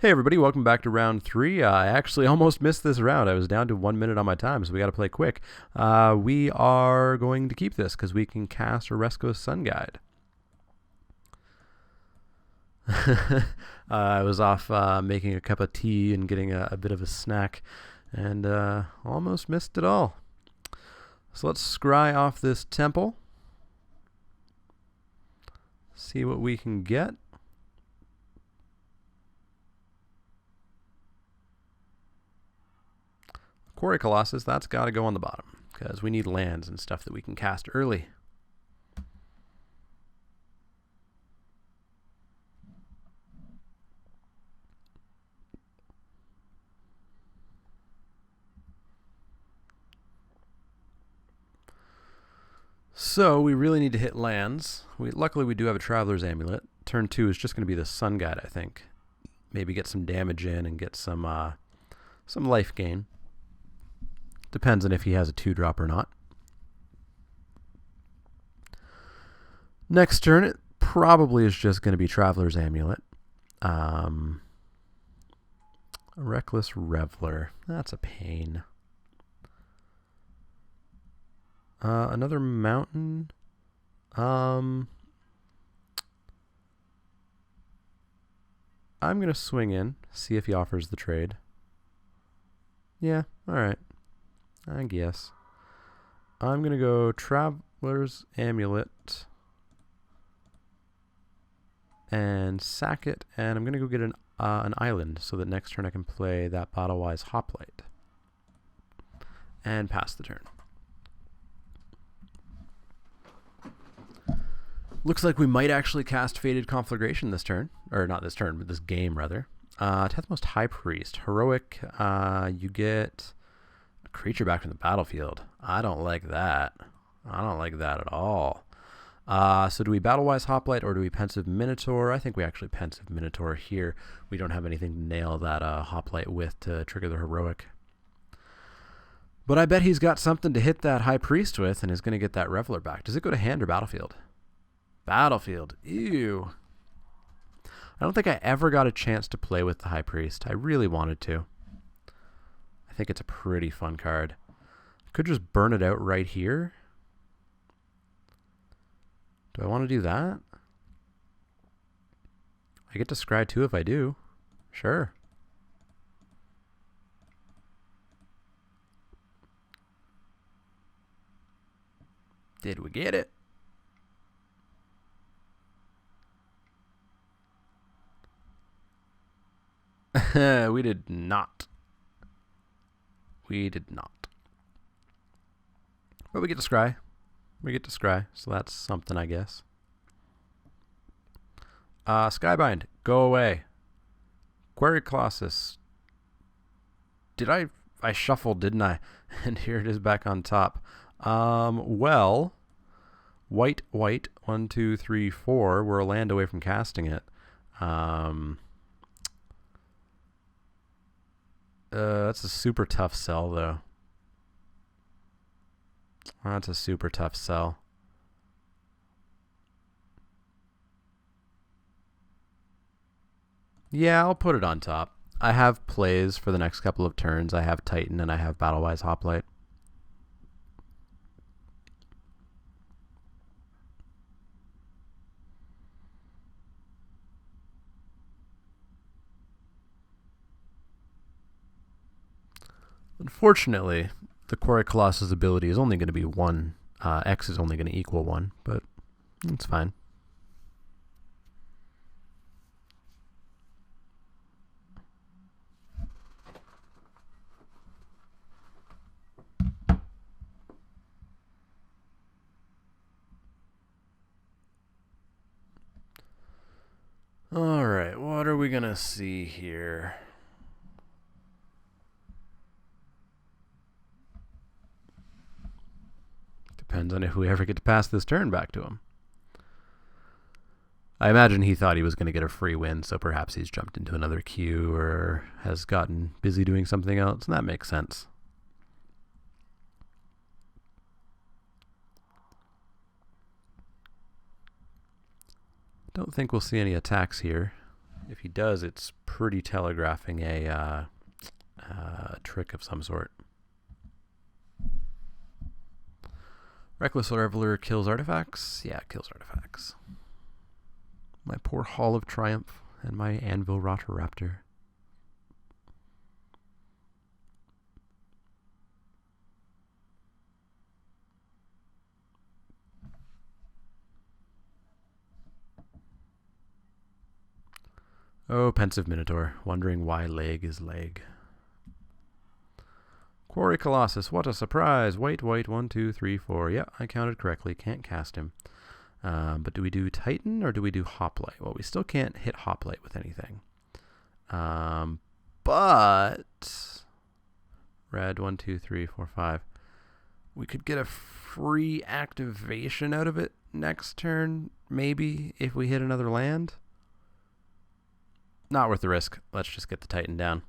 Hey everybody, welcome back to round 3. I actually almost missed this round. I was down to 1 minute on my time, so we got to play quick. We are going to keep this because we can cast Oresco's Sun Guide. I was off making a cup of tea and getting a bit of a snack, and almost missed it all. So let's scry off this temple. See what we can get. Quarry Colossus, that's got to go on the bottom, because we need lands and stuff that we can cast early. So we really need to hit lands. Luckily we do have a Traveler's Amulet. Turn 2 is just going to be the Sun Guide, I think. Maybe get some damage in and get some life gain. Depends on if he has a 2-drop or not. Next turn, it probably is just going to be Traveler's Amulet. Reckless Reveler. That's a pain. Another mountain. I'm going to swing in, see if he offers the trade. Yeah, alright. I guess. I'm going to go Traveler's Amulet and sack it, and I'm going to go get an island so that next turn I can play that Battle-Wise Hoplite and pass the turn. Looks like we might actually cast Fated Conflagration this turn. Or not this turn, but this game, rather. 10th Most High Priest. Heroic, you get a creature back from the battlefield. I don't like that. I don't like that at all. So do we Battle-Wise Hoplite or do we Pensive Minotaur? I think we actually Pensive Minotaur here. We don't have anything to nail that Hoplite with to trigger the Heroic. But I bet he's got something to hit that High Priest with and is going to get that Reveler back. Does it go to hand or battlefield? Battlefield. Ew. I don't think I ever got a chance to play with the High Priest. I really wanted to. I think it's a pretty fun card. Could just burn it out right here. Do I want to do that? I get to scry 2 if I do. Sure. Did we get it? We did not. We did not. But we get to scry. We get to scry, so that's something, I guess. Skybind, go away. Quarry Colossus. I shuffled, didn't I? And here it is back on top. Well, white, 1, 2, 3, 4. We're a land away from casting it. That's a super tough sell, though. That's a super tough sell. Yeah, I'll put it on top. I have plays for the next couple of turns. I have Titan and I have Battle-Wise Hoplite. Unfortunately, the Quarry Colossus ability is only going to be 1. X is only going to equal 1, but it's fine. Alright, what are we going to see here? Depends on if we ever get to pass this turn back to him. I imagine he thought he was going to get a free win, so perhaps he's jumped into another queue or has gotten busy doing something else, and that makes sense. Don't think we'll see any attacks here. If he does, it's pretty telegraphing a trick of some sort. Reckless Reveler kills artifacts? Yeah, it kills artifacts. My poor Hall of Triumph and my Anvil Rotoraptor. Oh, pensive Minotaur, wondering why leg is leg. Quarry Colossus, what a surprise. Wait, 1, 2, 3, 4. Yeah, I counted correctly. Can't cast him. But do we do Titan or do we do Hoplite? Well, we still can't hit Hoplite with anything. But red, 1, 2, 3, 4, 5. We could get a free activation out of it next turn, maybe, if we hit another land. Not worth the risk. Let's just get the Titan down.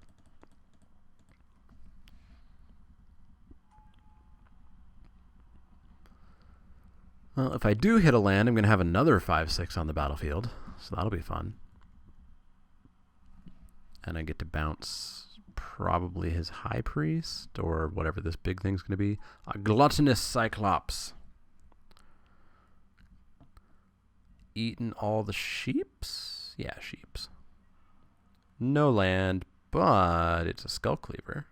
Well, if I do hit a land, I'm going to have another 5/6 on the battlefield, so that'll be fun. And I get to bounce probably his High Priest, or whatever this big thing's going to be. A Gluttonous Cyclops. Eaten all the sheeps? Yeah, sheeps. No land, but it's a Skull Cleaver.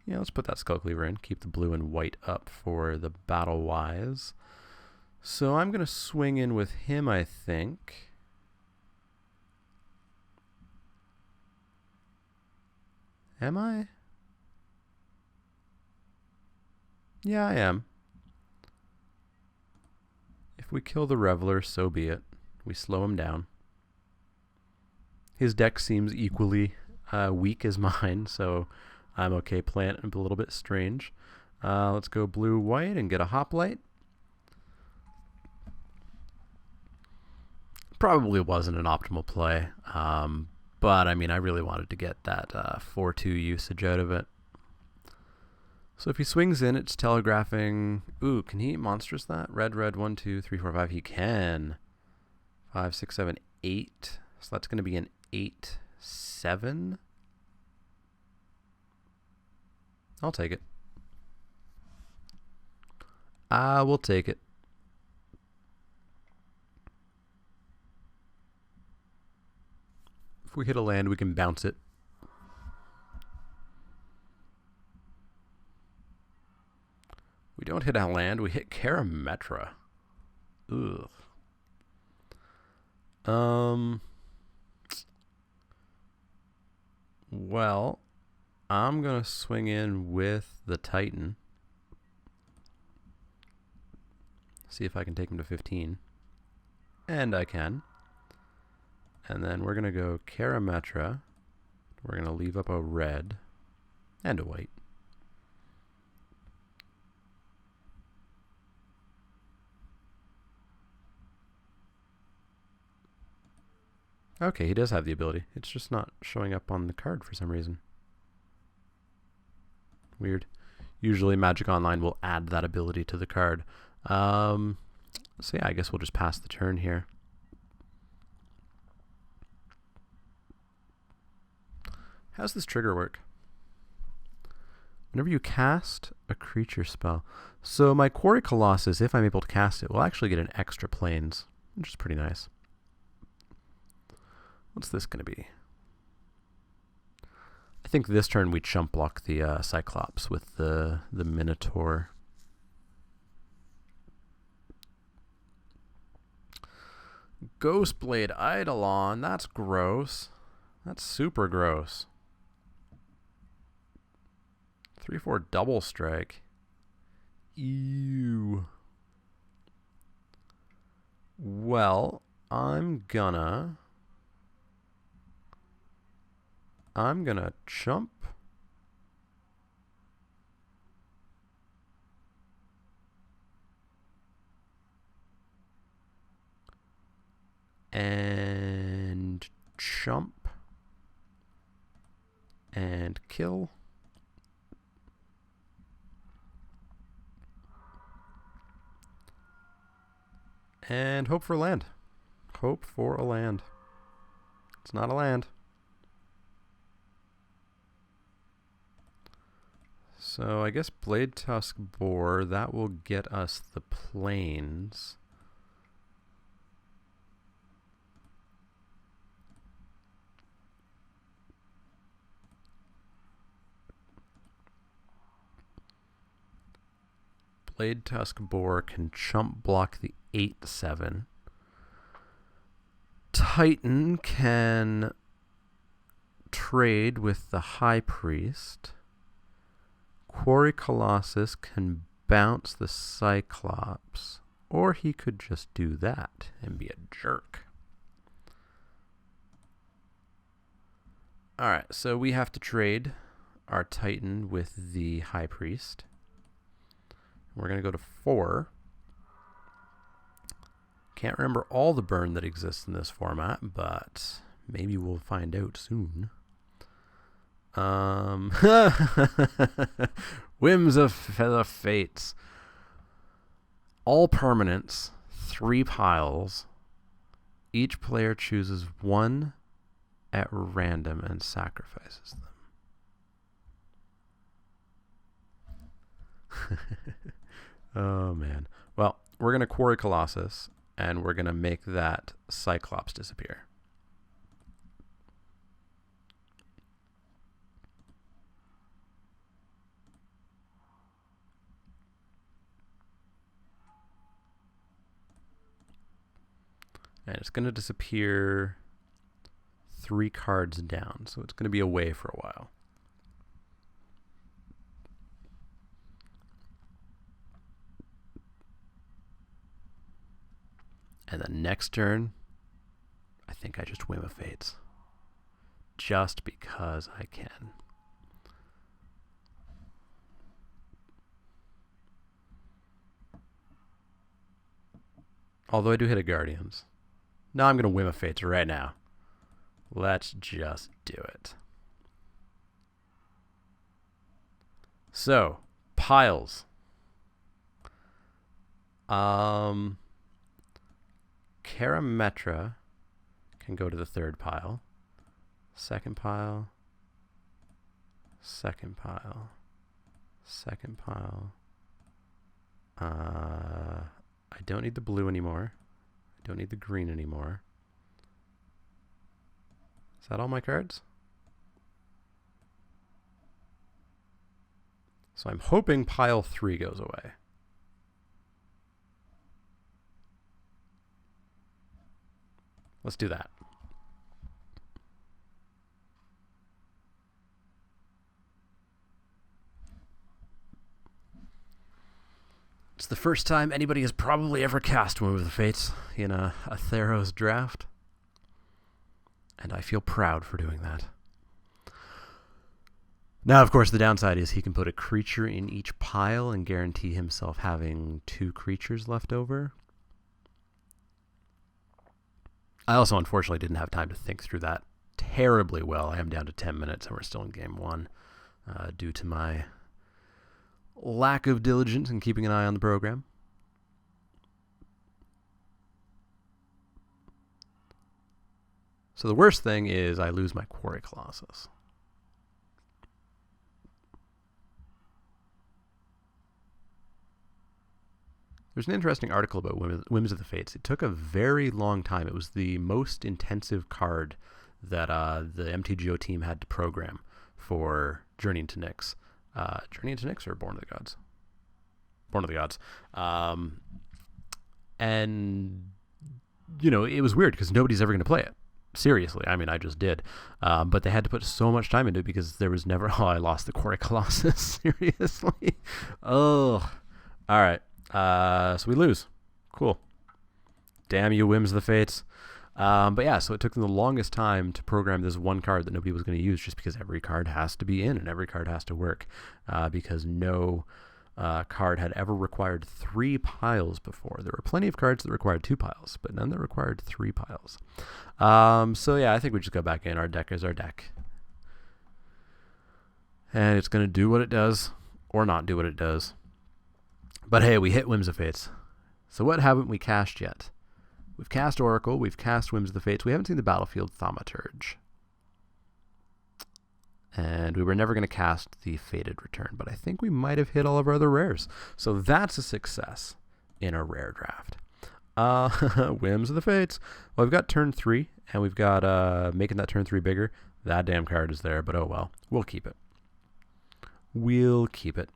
Yeah, let's put that Skull Cleaver in. Keep the blue and white up for the battle-wise. So I'm going to swing in with him, I think. Am I? Yeah, I am. If we kill the Reveler, so be it. We slow him down. His deck seems equally weak as mine, so I'm okay playing it a little bit strange. Let's go blue-white and get a Hoplite. Probably wasn't an optimal play, but I mean, I really wanted to get that 4/2 usage out of it. So if he swings in, it's telegraphing. Ooh, can he monstrous that? Red, 1, 2, 3, 4, 5. He can. 5, 6, 7, 8. So that's going to be an 8/7. I'll take it. I will take it. If we hit a land, we can bounce it. We don't hit a land, we hit Karametra. Ugh. Well, I'm going to swing in with the Titan. See if I can take him to 15. And I can. And then we're going to go Karametra. We're going to leave up a red and a white. Okay, he does have the ability. It's just not showing up on the card for some reason. Weird. Usually Magic Online will add that ability to the card. So yeah, I guess we'll just pass the turn here. How's this trigger work? Whenever you cast a creature spell. So my Quarry Colossus, if I'm able to cast it, will actually get an extra planes, which is pretty nice. What's this going to be? I think this turn we chump block the Cyclops with the Minotaur. Ghostblade Eidolon, that's gross. That's super gross. 3/4 double strike. Ew. Well, I'm gonna chump. And chump. And kill. And hope for land. Hope for a land. It's not a land. So I guess Blade Tusk Boar, that will get us the plains. Blade Tusk Boar can chump block the 8/7. Titan can trade with the High Priest. Quarry Colossus can bounce the Cyclops, or he could just do that and be a jerk. Alright, so we have to trade our Titan with the High Priest. We're going to go to 4. Can't remember all the burn that exists in this format, but maybe we'll find out soon. Whims of the Fates. All permanents, 3 piles. Each player chooses 1 at random and sacrifices them. Oh, man. Well, we're going to Quarry Colossus, and we're going to make that Cyclops disappear. And it's going to disappear 3 cards down, so it's going to be away for a while. And the next turn, I think I just Whim of Fates. Just because I can. Although I do hit a Guardians. No, I'm going to Whim of Fates right now. Let's just do it. So, piles. Karametra can go to the 3rd pile. 2nd pile. 2nd pile. 2nd pile. I don't need the blue anymore. I don't need the green anymore. Is that all my cards? So I'm hoping pile 3 goes away. Let's do that. It's the first time anybody has probably ever cast Whim of the Fates in a Theros draft. And I feel proud for doing that. Now, of course, the downside is he can put a creature in each pile and guarantee himself having 2 creatures left over. I also, unfortunately, didn't have time to think through that terribly well. I am down to 10 minutes, and we're still in game 1 due to my lack of diligence in keeping an eye on the program. So the worst thing is I lose my Quarry Colossus. There's an interesting article about Whims of the Fates. It took a very long time. It was the most intensive card that the MTGO team had to program for Journey into Nyx. Journey into Nyx or Born of the Gods? Born of the Gods. And, you know, it was weird because nobody's ever going to play it. Seriously. I mean, I just did. But they had to put so much time into it because there was never... Oh, I lost the Quarry Colossus. Seriously? Oh. All right. So we lose. Cool. Damn you, Whims of the Fates. But yeah, so it took them the longest time to program this one card that nobody was going to use just because every card has to be in and every card has to work. Because no card had ever required 3 piles before. There were plenty of cards that required 2 piles, but none that required 3 piles. So yeah, I think we just go back in. Our deck is our deck. And it's going to do what it does or not do what it does. But hey, we hit Whims of Fates. So what haven't we cashed yet? We've cast Oracle. We've cast Whims of the Fates. We haven't seen the Battlefield Thaumaturge. And we were never going to cast the Fated Return, but I think we might have hit all of our other rares. So that's a success in a rare draft. Whims of the Fates. Well, we've got turn 3, and we've got making that turn 3 bigger. That damn card is there, but oh well. We'll keep it. We'll keep it.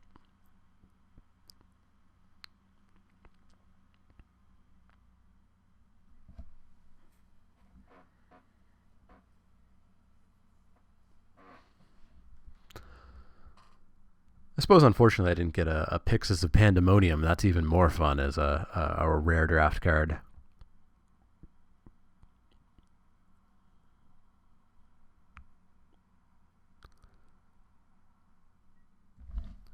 I suppose, unfortunately, I didn't get a Pyxis of Pandemonium. That's even more fun as a rare draft card.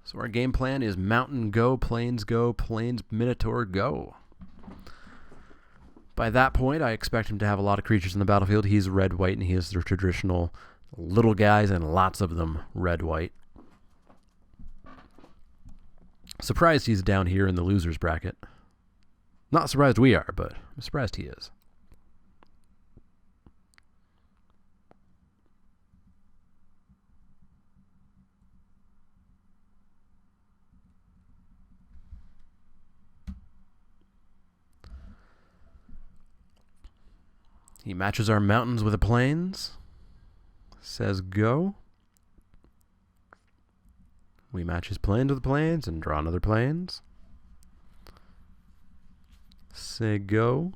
So our game plan is Mountain go, Plains Minotaur go. By that point, I expect him to have a lot of creatures in the battlefield. He's red-white, and he is the traditional little guys, and lots of them red-white. Surprised he's down here in the losers bracket. Not surprised we are, but I'm surprised he is. He matches our mountains with the plains. Says go. We match his plains with the plains and draw another plains. Say go.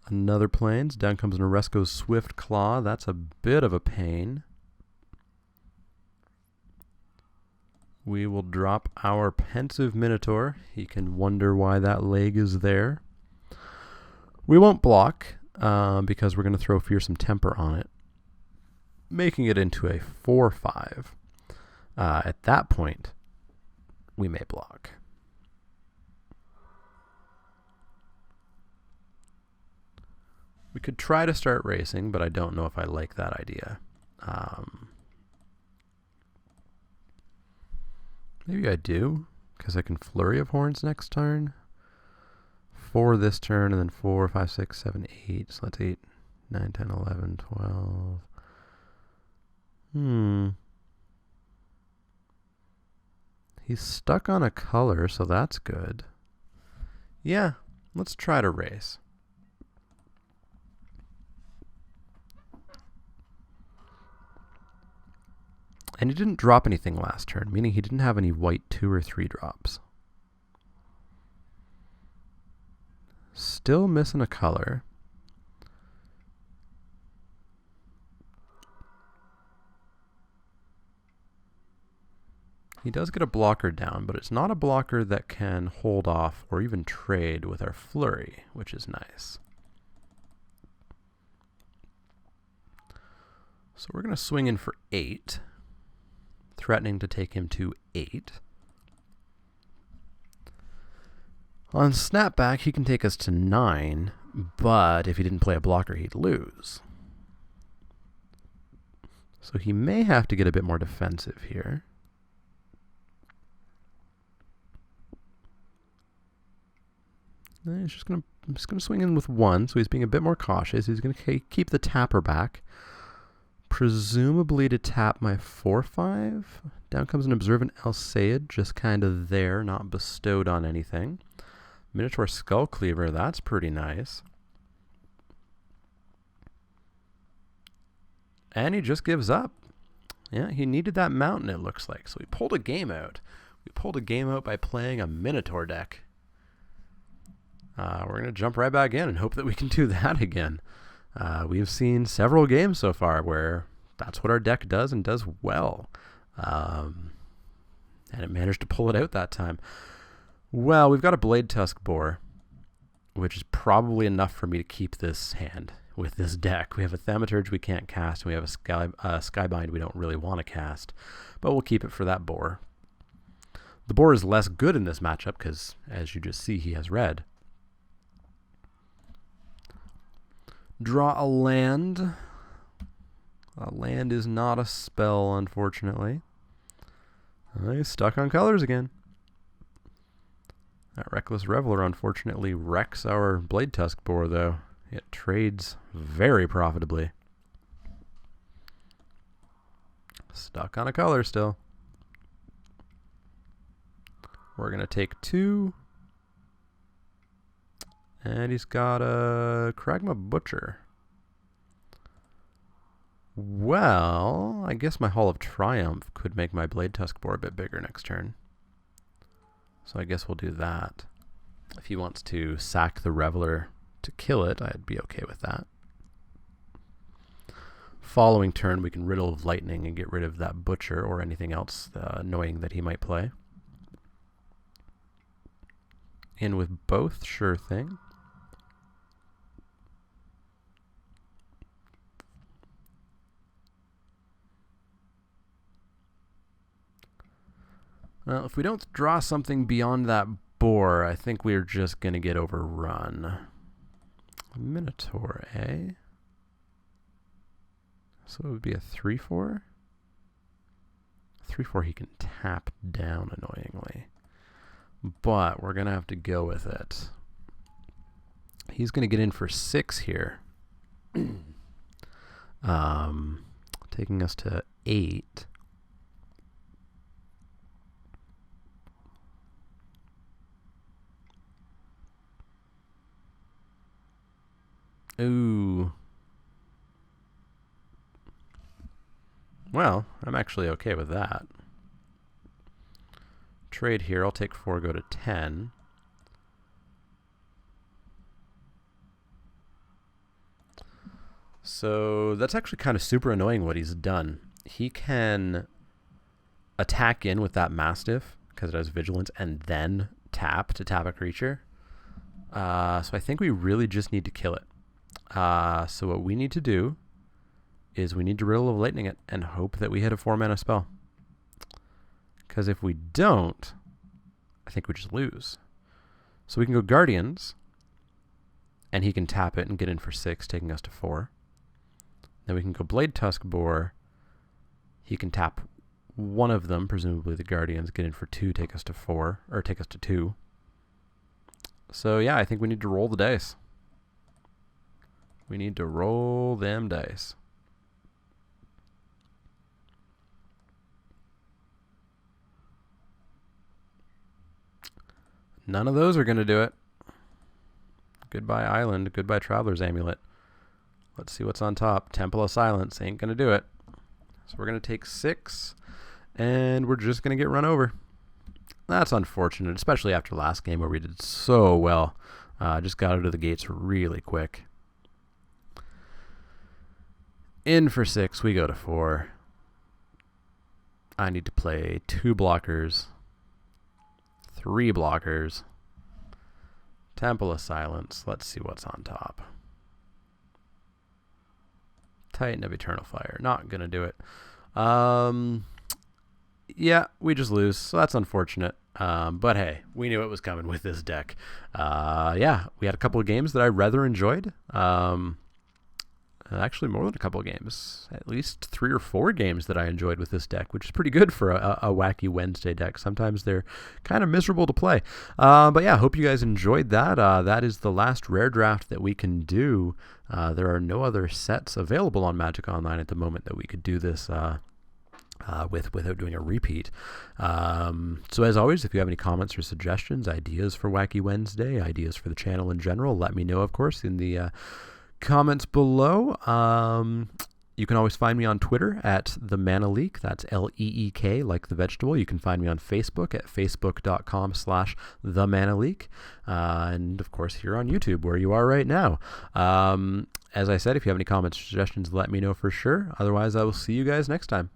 Another plains. Down comes Noresco's Swift Claw. That's a bit of a pain. We will drop our Pensive Minotaur. He can wonder why that leg is there. We won't block because we're going to throw Fearsome Temper on it, making it into a 4/5. At that point, we may block. We could try to start racing, but I don't know if I like that idea. Maybe I do, because I can Flurry of Horns next turn. 4 this turn, and then 4, 5, 6, 7, 8. So that's 8, 9, 10, 11, 12. He's stuck on a color, so that's good. Yeah, let's try to race. And he didn't drop anything last turn, meaning he didn't have any white 2 or 3 drops. Still missing a color. He does get a blocker down, but it's not a blocker that can hold off or even trade with our Flurry, which is nice. So we're going to swing in for 8, threatening to take him to 8. On snapback, he can take us to 9, but if he didn't play a blocker, he'd lose. So he may have to get a bit more defensive here. I'm just gonna swing in with 1, so he's being a bit more cautious. He's going to keep the tapper back, presumably to tap my 4/5. Down comes an Observant Alseid, just kind of there, not bestowed on anything. Minotaur Skull Cleaver, that's pretty nice. And he just gives up. Yeah, he needed that mountain, it looks like. So we pulled a game out. We pulled a game out by playing a Minotaur deck. We're going to jump right back in and hope that we can do that again. We've seen several games so far where that's what our deck does and does well. And it managed to pull it out that time. Well, we've got a Blade Tusk Boar, which is probably enough for me to keep this hand with this deck. We have a Thaumaturge we can't cast, and we have a Skybind we don't really want to cast, but we'll keep it for that Boar. The Boar is less good in this matchup because, as you just see, he has red. Draw a land. A land is not a spell, unfortunately. He's stuck on colors again. That Reckless Reveler unfortunately wrecks our Blade Tusk Boar, though. It trades very profitably. Stuck on a color still. We're going to take 2. And he's got a Kragma Butcher. Well, I guess my Hall of Triumph could make my Blade Tusk Boar a bit bigger next turn. So I guess we'll do that. If he wants to sack the Reveler to kill it, I'd be okay with that. Following turn, we can Riddle of Lightning and get rid of that Butcher or anything else annoying that he might play. In with both, sure thing. Well, if we don't draw something beyond that boar, I think we're just going to get overrun. Minotaur, eh? So it would be a 3/4? 3/4 he can tap down annoyingly. But we're going to have to go with it. He's going to get in for 6 here. Taking us to 8. Ooh. Well, I'm actually okay with that. Trade here. I'll take 4, go to 10. So that's actually kind of super annoying what he's done. He can attack in with that Mastiff because it has Vigilance and then tap to tap a creature. So I think we really just need to kill it. So what we need to do is we need to Riddle of Lightning it and hope that we hit a 4-mana spell. Because if we don't, I think we just lose. So we can go Guardians, and he can tap it and get in for 6, taking us to 4. Then we can go Blade Tusk Boar. He can tap one of them, presumably the Guardians, get in for 2, take us to 4, or take us to 2. So yeah, I think we need to roll the dice. We need to roll them dice. None of those are going to do it. Goodbye Island, goodbye Traveler's Amulet. Let's see what's on top. Temple of Silence ain't going to do it. So we're going to take 6, and we're just going to get run over. That's unfortunate, especially after last game where we did so well. Just got out of the gates really quick. In for 6, we go to 4. I need to play 2 blockers, 3 blockers, Temple of Silence. Let's see what's on top. Titan of Eternal Fire. Not going to do it. Yeah, we just lose, so that's unfortunate. But hey, we knew it was coming with this deck. Yeah, we had a couple of games that I rather enjoyed. Actually, more than a couple of games. At least 3 or 4 games that I enjoyed with this deck, which is pretty good for a Wacky Wednesday deck. Sometimes they're kind of miserable to play. But yeah, hope you guys enjoyed that. That is the last rare draft that we can do. There are no other sets available on Magic Online at the moment that we could do this without doing a repeat. So as always, if you have any comments or suggestions, ideas for Wacky Wednesday, ideas for the channel in general, let me know, of course, in the comments below. You can always find me on Twitter at the Mana Leek. That's L-E-E-K, like the vegetable. You can find me on Facebook at facebook.com/themanaleek. And of course here on YouTube, where you are right now. As I said, if you have any comments or suggestions, let me know for sure. Otherwise, I will see you guys next time.